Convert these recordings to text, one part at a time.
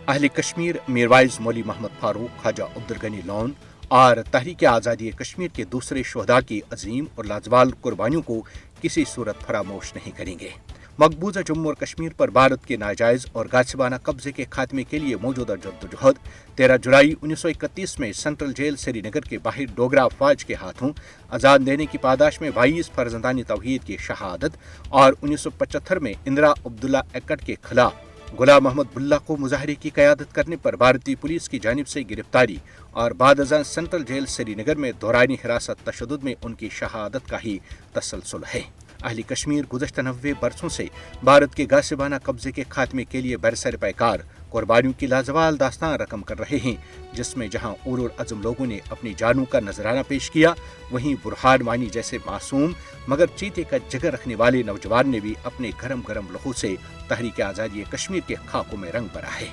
अहले कश्मीर मीरवाइज मौली मोहम्मद फारूक, ख्वाजा अब्दुल गनी लोन और तहरीक आज़ादी कश्मीर के दूसरे शहदा की अजीम और लाजवाब कुर्बानियों को किसी सूरत फरामोश नहीं करेंगे। मकबूजा जम्मू और कश्मीर पर भारत के नाजायज़ और गासिबाना कब्जे के खात्मे के लिए मौजूदा जद्दोजहद 13 जुलाई 1931 में सेंट्रल जेल श्रीनगर के बाहर डोगरा अफवाज के हाथों आज़ाद देने की पादाश में 22 फर्जंदानी तौहीद की शहादत और 1975 में इंदिरा अब्दुल्ला एक्ट के खिलाफ गुलाम मोहम्मद बुल्ला को मुजाहरे की क़यादत करने पर भारतीय पुलिस की जानिब से गिरफ्तारी और बाद अज़ां सेंट्रल जेल श्रीनगर में दौरानी हिरासत तशद्दुद में उनकी शहादत का ही तसलसल है। अहली कश्मीर गुज़श्ता 90 बरसों से भारत के गासिबाना कब्जे के खात्मे के लिए बरसर पैकार कुर्बानियों की लाजवाब दास्तान रकम कर रहे हैं, जिसमें जहां उलुल अज़म लोगों ने अपनी जानों का नजराना पेश किया, वहीं बुरहान वानी जैसे मासूम मगर चीते का जिगर रखने वाले नौजवान ने भी अपने गरम गरम लहू से तहरीक आज़ादी कश्मीर के खाकों में रंग भरा है।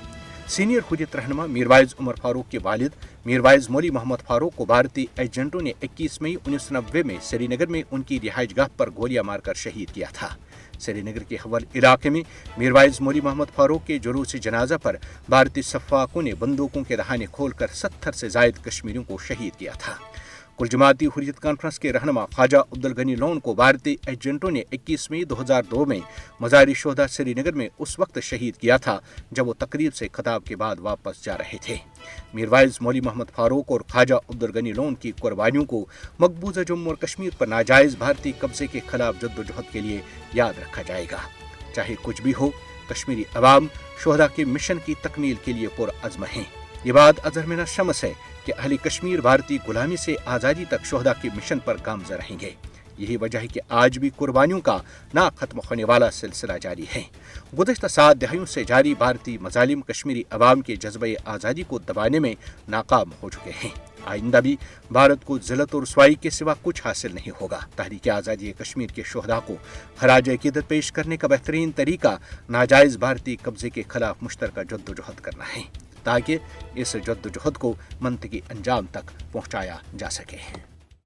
सीनियर हुर्रियत रहनुमा मीरवाइज उमर फारूक के वालिद मीरवाइज मौली मोहम्मद फारूक को भारतीय एजेंटों ने 21 मई 1990 में श्रीनगर में उनकी रिहाइशगाह पर गोलियां मारकर शहीद किया था। श्रीनगर के हवल इलाके में मीरवाइज मौली मोहम्मद फारूक के जुलूस जनाजा पर भारतीय सफ़ाकों ने बंदूकों के दहाने खोलकर 70 से जायद कश्मीरियों को शहीद किया था। कुल जमाती हुर्रियत कॉन्फ्रेंस के रहनुमा ख्वाजा अब्दुल गनी लोन को भारतीय एजेंटों ने 21 मई 2002 में मज़ार शोहदा श्रीनगर में उस वक्त शहीद किया था जब वो तकरीब से खिताब के बाद वापस जा रहे थे। मीरवाइज मौली मोहम्मद फारूक और ख्वाजा अब्दुल गनी लोन की कुर्बानियों को मकबूजा जम्मू और कश्मीर पर नाजायज़ भारतीय कब्जे के खिलाफ जद्दोजहद के लिए याद रखा जाएगा। चाहे कुछ भी हो, कश्मीरी अवाम शोहदा के मिशन की तकमील के लिए पुरअज़्म हैं। ये बात अज़हर मिन अश-शम्स है कि अहले कश्मीर भारतीय गुलामी से आज़ादी तक शोहदा के मिशन पर गामज़न रहेंगे। यही वजह है कि आज भी कुर्बानियों का ना खत्म होने वाला सिलसिला जारी है। गुज़श्ता 7 दहाइयों से जारी भारतीय मज़ालिम कश्मीरी अवाम के जज्बे आज़ादी को दबाने में नाकाम हो चुके हैं। आइंदा भी भारत को ज़िल्लत और रुसवाई के सिवा कुछ हासिल नहीं होगा। तहरीक आज़ादी कश्मीर के शोहदा को खराज अक़ीदत पेश करने का बेहतरीन तरीका नाजायज़ भारतीय कब्जे के खिलाफ मुश्तरका जद्दोजहद करना है, ताकि इस जद्दोजहद को मंतकी अंजाम तक पहुँचाया जा सके।